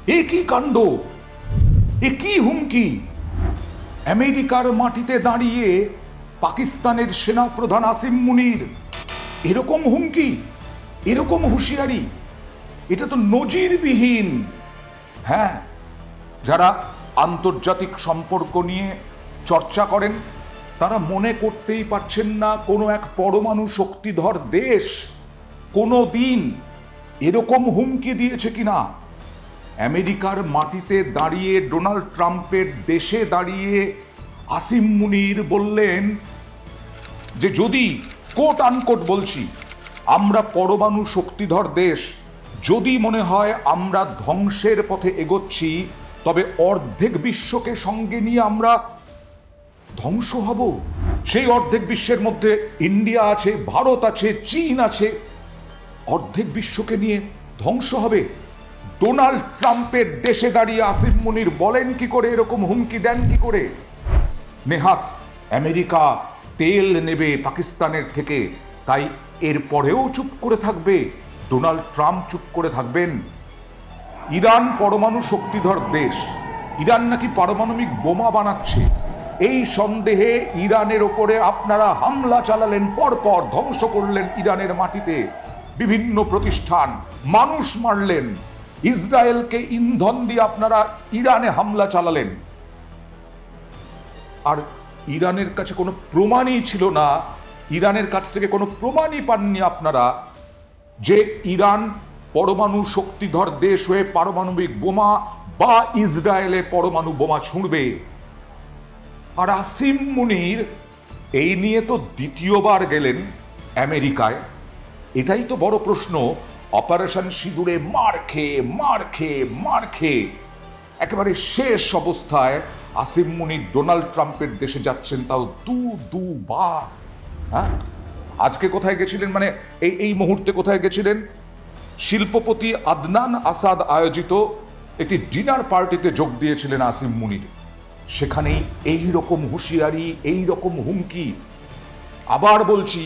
এ কি কাণ্ড, এ কি হুমকি! আমেরিকার মাটিতে দাঁড়িয়ে পাকিস্তানের সেনাপ্রধান আসিম মুনির এরকম হুমকি, এরকম হুঁশিয়ারি, এটা তো নজিরবিহীন। হ্যাঁ, যারা আন্তর্জাতিক সম্পর্ক নিয়ে চর্চা করেন তারা মনে করতেই পারছেন না কোনো এক পরমাণু শক্তিধর দেশ কোনো দিন এরকম হুমকি দিয়েছে কিনা। আমেরিকার মাটিতে দাঁড়িয়ে ডোনাল্ড ট্রাম্পের দেশে দাঁড়িয়ে আসিম মুনির বললেন যে যদি কোট আনকোট বলছি, আমরা পরমাণু শক্তিধর দেশ, যদি মনে হয় আমরা ধ্বংসের পথে এগোচ্ছি তবে অর্ধেক বিশ্বকে সঙ্গে নিয়ে আমরা ধ্বংস হব। সেই অর্ধেক বিশ্বের মধ্যে ইন্ডিয়া আছে, ভারত আছে, চীন আছে, অর্ধেক বিশ্বকে নিয়ে ধ্বংস হবে। ডোনাল্ড ট্রাম্পের দেশে দাঁড়িয়ে আসিম মুনির বলেন কি করে, এরকম হুমকি দেন কি করে? নেহাত আমেরিকা তেল নেবে পাকিস্তানের থেকে, তাই এরপরেও চুপ করে থাকবে? ডোনাল্ড ট্রাম্প চুপ করে থাকবেন? ইরান পরমাণু শক্তিধর দেশ, ইরান নাকি পারমাণবিক বোমা বানাচ্ছে, এই সন্দেহে ইরানের ওপরে আপনারা হামলা চালালেন, পরপর ধ্বংস করলেন ইরানের মাটিতে বিভিন্ন প্রতিষ্ঠান, মানুষ মারলেন, ইসরায়েলকে ইন্ধন দিয়ে আপনারা ইরানে হামলা চালালেন। আর ইরানের কাছে কোনো প্রমাণই ছিল না, ইরানের কাছ থেকে কোনো প্রমাণই পাননি আপনারা যে ইরান পরমাণু শক্তিধর দেশ হয়ে পারমাণবিক বোমা বা ইসরায়েলে পরমাণু বোমা ছুঁড়বে। আর আসিম মুনির এই নিয়ে তো দ্বিতীয়বার গেলেন আমেরিকায়। এটাই তো বড় প্রশ্ন। অপারেশন সিঁদুরে মার খেয়ে একেবারে শেষ অবস্থায় আসিম মুনির ডোনাল্ড ট্রাম্পের দেশে যাচ্ছেন, তাও দুবার। হ্যাঁ, আজকে কোথায় গেছিলেন, মানে এই মুহূর্তে কোথায় গেছিলেন? শিল্পপতি আদনান আসাদ আয়োজিত একটি ডিনার পার্টিতে যোগ দিয়েছিলেন আসিম মুনির। সেখানেই এই রকম হুঁশিয়ারি, এই রকম হুমকি। আবার বলছি,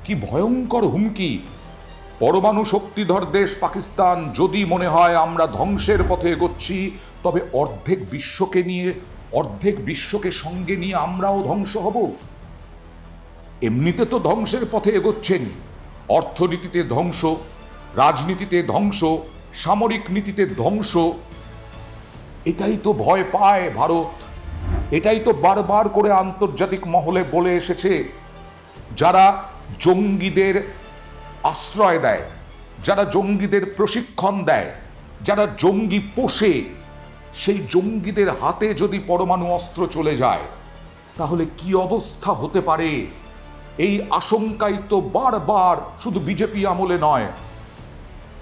কি ভয়ঙ্কর হুমকি! পরমাণু শক্তিধর দেশ পাকিস্তান যদি মনে হয় আমরা ধ্বংসের পথে এগোচ্ছি তবে অর্ধেক বিশ্বকে সঙ্গে নিয়ে আমরাও ধ্বংস হব। এমনিতে তো ধ্বংসের পথে এগোচ্ছেন, অর্থনীতিতে ধ্বংস, রাজনীতিতে ধ্বংস, সামরিক নীতিতে ধ্বংস। এটাই তো ভয় পায় ভারত, এটাই তো বারবার করে আন্তর্জাতিক মহলে বলে এসেছে। যারা জঙ্গিদের আশ্রয় দেয়, যারা জঙ্গিদের প্রশিক্ষণ দেয়, যারা জঙ্গি পোষে, সেই জঙ্গিদের হাতে যদি পরমাণু অস্ত্র চলে যায় তাহলে কি অবস্থা হতে পারে? এই আশঙ্কাই তো বারবার, শুধু বিজেপি আমলে নয়,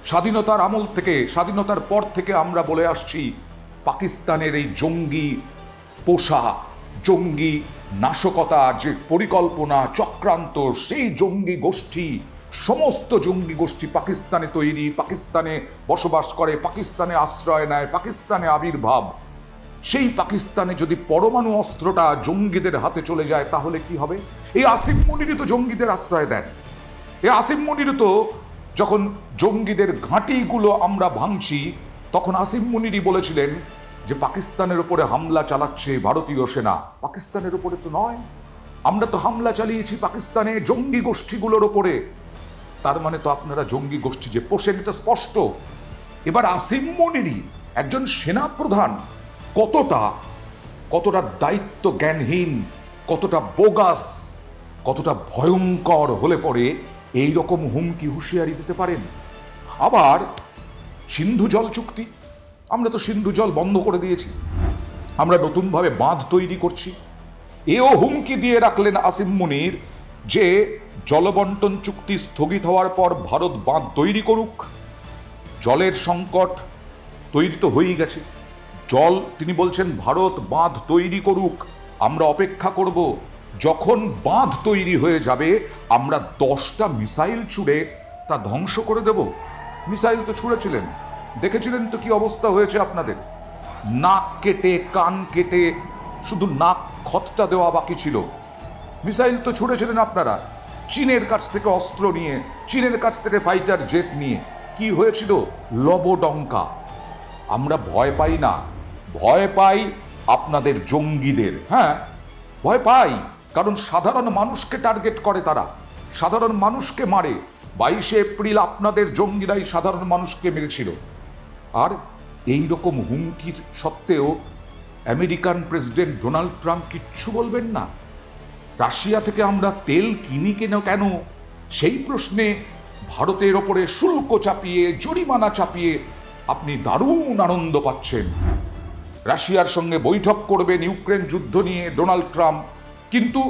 স্বাধীনতার পর থেকে আমরা বলে আসছি, পাকিস্তানের এই জঙ্গি পোষা, জঙ্গি নাশকতা, যে পরিকল্পনা চক্রান্ত, সেই জঙ্গি গোষ্ঠী, সমস্ত জঙ্গি গোষ্ঠী পাকিস্তানে তৈরি, পাকিস্তানে বসবাস করে, পাকিস্তানে আশ্রয় নেয়, পাকিস্তানে আবির্ভাব। সেই পাকিস্তানে যদি পরমাণু অস্ত্রটা জঙ্গিদের হাতে চলে যায় তাহলে কি হবে? এই আসিম মুনিরই তো জঙ্গিদের আশ্রয় দেন। এই আসিম মুনির তো যখন জঙ্গিদের ঘাঁটিগুলো আমরা ভাঙছি তখন আসিম মুনিরই বলেছিলেন যে পাকিস্তানের উপরে হামলা চালাচ্ছে ভারতীয় সেনা। পাকিস্তানের উপরে তো নয়, আমরা তো হামলা চালিয়েছি পাকিস্তানে জঙ্গি গোষ্ঠীগুলোর ওপরে। তার মানে তো আপনারা জঙ্গি গোষ্ঠী যে পোষেন, এটা স্পষ্ট। এবার আসিম মুনিরই একজন সেনাপ্রধান কতটা দায়িত্ব জ্ঞানহীন, কতটা বোগাস, কতটা ভয়ঙ্কর হলে পরে এই রকম হুমকি হুঁশিয়ারি দিতে পারেন? আবার সিন্ধু জল চুক্তি, আমরা তো সিন্ধু জল বন্ধ করে দিয়েছি, আমরা নতুনভাবে বাঁধ তৈরি করছি। এও হুমকি দিয়ে রাখলেন আসিম মুনির যে জলবন্টন চুক্তি স্থগিত হওয়ার পর ভারত বাঁধ তৈরি করুক। জলের সংকট তৈরি তো হয়েই গেছে, তিনি বলছেন ভারত বাঁধ তৈরি করুক, আমরা অপেক্ষা করব, যখন বাঁধ তৈরি হয়ে যাবে আমরা 10টা মিসাইল ছুড়ে তা ধ্বংস করে দেব। মিসাইল তো ছুড়েছিলেন, দেখেছিলেন তো কি অবস্থা হয়েছে আপনাদের। নাক কেটে কান কেটে শুধু নাক খতটা দেওয়া বাকি ছিল। মিসাইল তো ছুড়েছিলেন আপনারা চীনের কাছ থেকে অস্ত্র নিয়ে, চীনের কাছ থেকে ফাইটার জেট নিয়ে। কি হয়েছিল? লবডঙ্কা। আমরা ভয় পাই না, ভয় পাই আপনাদের জঙ্গিদের। হ্যাঁ, ভয় পাই, কারণ সাধারণ মানুষকে টার্গেট করে তারা, সাধারণ মানুষকে মারে। 22শে এপ্রিল আপনাদের জঙ্গিরাই সাধারণ মানুষকে মেরেছিল। আর এই রকম হুমকির সত্ত্বেও আমেরিকান প্রেসিডেন্ট ডোনাল্ড ট্রাম্প কিচ্ছু বলবেন না। রাশিয়া থেকে আমরা তেল কিনি কেন সেই প্রশ্নে ভারতের ওপরে শুল্ক চাপিয়ে, জরিমানা চাপিয়ে আপনি দারুণ আনন্দ পাচ্ছেন। রাশিয়ার সঙ্গে বৈঠক করবেন ইউক্রেন যুদ্ধ নিয়ে ডোনাল্ড ট্রাম্প, কিন্তু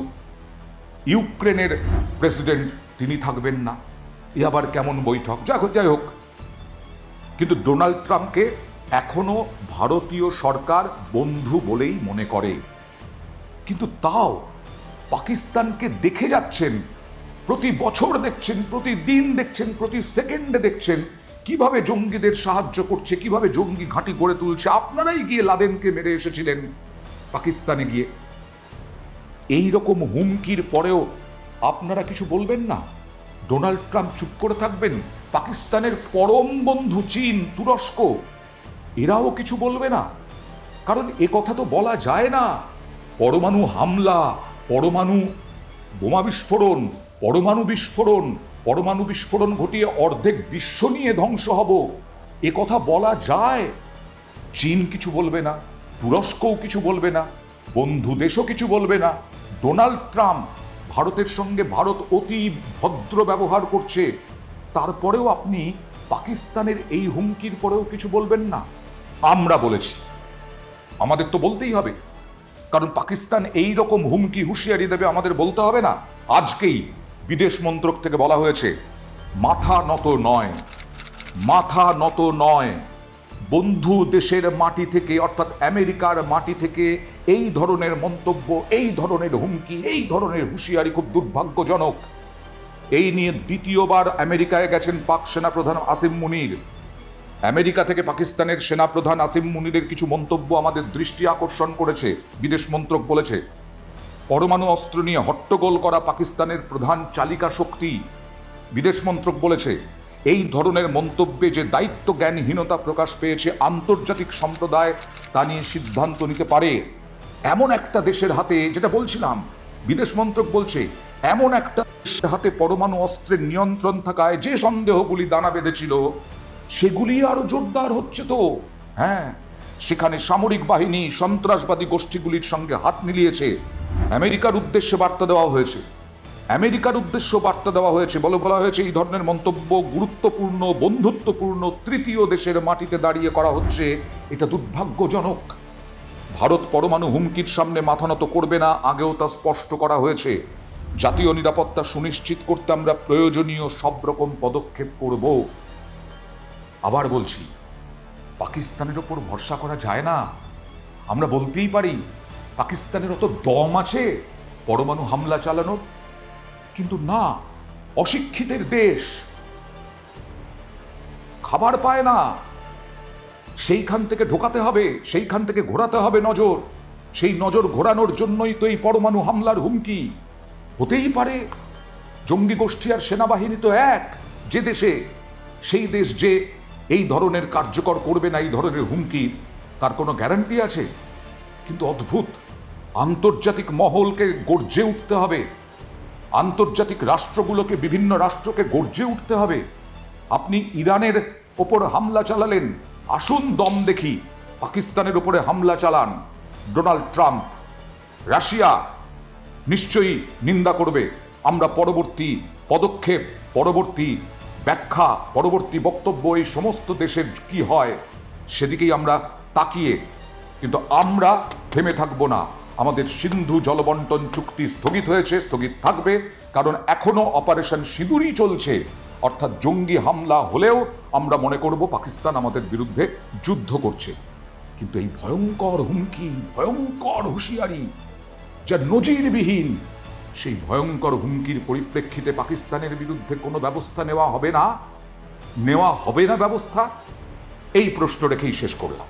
ইউক্রেনের প্রেসিডেন্ট তিনি থাকবেন না। এ আবার কেমন বৈঠক? যাই হোক, কিন্তু ডোনাল্ড ট্রাম্পকে এখনো ভারতীয় সরকার বন্ধু বলেই মনে করে। কিন্তু তাও পাকিস্তানকে দেখে যাচ্ছেন, প্রতি বছর দেখছেন, প্রতিদিন দেখছেন, প্রতি সেকেন্ডে দেখছেন কিভাবে জঙ্গিদের সাহায্য করছে, কিভাবে জঙ্গি ঘাঁটি গড়ে তুলছে। আপনারাই গিয়ে লাদেনকে মেরে এসেছিলেন পাকিস্তানে গিয়ে। এই রকম হুমকির পরেও আপনারা কিছু বলবেন না? ডোনাল্ড ট্রাম্প চুপ করে থাকবেন? পাকিস্তানের পরম বন্ধু চীন, তুরস্ক, এরাও কিছু বলবে না? কারণ এ কথা তো বলা যায় না। পরমাণু হামলা, পরমাণু বোমা বিস্ফোরণ, পরমাণু বিস্ফোরণ ঘটিয়ে অর্ধেক বিশ্ব নিয়ে ধ্বংস হব, এ কথা বলা যায়? চীন কিছু বলবে না, তুরস্কও কিছু বলবে না, বন্ধু দেশও কিছু বলবে না। ডোনাল্ড ট্রাম্প, ভারতের সঙ্গে ভারত অতি ভদ্র ব্যবহার করছে, তারপরেও আপনি পাকিস্তানের এই হুমকির পরেও কিছু বলবেন না? আমরা বলেছি, আমাদের তো বলতেই হবে, কারণ পাকিস্তান এই রকম হুমকি হুঁশিয়ারি দেবে, আমাদের বলতে হবে না? আজকেই বিদেশ মন্ত্রক থেকে বলা হয়েছে, মাথা নত নয়, মাথা নত নয়। বন্ধু দেশের মাটি থেকে, অর্থাৎ আমেরিকার মাটি থেকে এই ধরনের মন্তব্য, এই ধরনের হুমকি, এই ধরনের হুঁশিয়ারি খুব দুর্ভাগ্যজনক। এই নিয়ে দ্বিতীয়বার আমেরিকায় গেছেন পাক সেনাপ্রধান আসিম মুনির। আমেরিকা থেকে পাকিস্তানের সেনাপ্রধান আসিম মুনিরের কিছু মন্তব্য আমাদের দৃষ্টি আকর্ষণ করেছে। বিদেশ মন্ত্রক বলেছে, পরমাণু অস্ত্র নিয়ে হট্টগোল করা পাকিস্তানের প্রধান চালিকা শক্তি। বিদেশ মন্ত্রক বলেছে, এই ধরনের মন্তব্যে যে দায়িত্ব জ্ঞানহীনতা প্রকাশ পেয়েছে আন্তর্জাতিক সম্প্রদায় তা নিয়ে সিদ্ধান্ত নিতে পারে। এমন একটা দেশের হাতে, যেটা বলছিলাম, বিদেশ মন্ত্রক বলছে, এমন একটা দেশের হাতে পরমাণু অস্ত্রের নিয়ন্ত্রণ থাকায় যে সন্দেহগুলি দানা বেঁধেছিল সেগুলি আরো জোরদার হচ্ছে। তো হ্যাঁ, সেখানে সামরিক বাহিনী সন্ত্রাসবাদী গোষ্ঠীগুলির সঙ্গে হাত মিলিয়েছে। আমেরিকার উদ্দেশ্যে বার্তা দেওয়া হয়েছে, বলা হয়েছে এই ধরনের মন্তব্য গুরুত্বপূর্ণ, বন্ধুত্বপূর্ণ তৃতীয় দেশের মাটিতে দাঁড়িয়ে করা হচ্ছে, এটা দুর্ভাগ্যজনক। ভারত পরমাণু হুমকির সামনে মাথা নত করবে না, আগেও তা স্পষ্ট করা হয়েছে। জাতীয় নিরাপত্তা সুনিশ্চিত করতে আমরা প্রয়োজনীয় সব রকম পদক্ষেপ করব। আবার বলছি, পাকিস্তানের ওপর ভরসা করা যায় না। আমরা বলতেই পারি পাকিস্তানের অত দম আছে পরমাণু হামলা চালানোর, কিন্তু না, অশিক্ষিতের দেশ, খাবার পায় না, সেইখান থেকে ঢোকাতে হবে, সেইখান থেকে ঘোরাতে হবে নজর। সেই নজর ঘোরানোর জন্যই তো এই পরমাণু হামলার হুমকি। হতেই পারে জঙ্গি গোষ্ঠী আর সেনাবাহিনী তো এক, যে দেশে, সেই দেশ যে এই ধরনের কার্যকর করবে না, এই ধরনের হুমকি, তার কোনো গ্যারান্টি আছে? কিন্তু অদ্ভুত, আন্তর্জাতিক মহলকে গর্জে উঠতে হবে, আন্তর্জাতিক রাষ্ট্রগুলোকে, বিভিন্ন রাষ্ট্রকে গর্জে উঠতে হবে। আপনি ইরানের ওপর হামলা চালালেন, আসুন দম দেখি, পাকিস্তানের ওপরে হামলা চালান ডোনাল্ড ট্রাম্প। রাশিয়া নিশ্চয়ই নিন্দা করবে। আমরা পরবর্তী পদক্ষেপ, পরবর্তী ব্যাখ্যা, পরবর্তী বক্তব্য এই সমস্ত দেশের কি হয় সেদিকেই আমরা তাকিয়ে, কিন্তু আমরা থেমে থাকব না। আমাদের সিন্ধু জলবন্টন চুক্তি স্থগিত হয়েছে, স্থগিত থাকবে, কারণ এখনো অপারেশন সিঁদুরই চলছে। অর্থাৎ জঙ্গি হামলা হলেও আমরা মনে করব পাকিস্তান আমাদের বিরুদ্ধে যুদ্ধ করছে। কিন্তু এই ভয়ঙ্কর হুমকি, ভয়ঙ্কর হুঁশিয়ারি, যা নজিরবিহীন, সেই ভয়ঙ্কর হুমকির পরিপ্রেক্ষিতে পাকিস্তানের বিরুদ্ধে কোনো ব্যবস্থা নেওয়া হবে না ব্যবস্থা? এই প্রশ্ন রেখেই শেষ করলাম।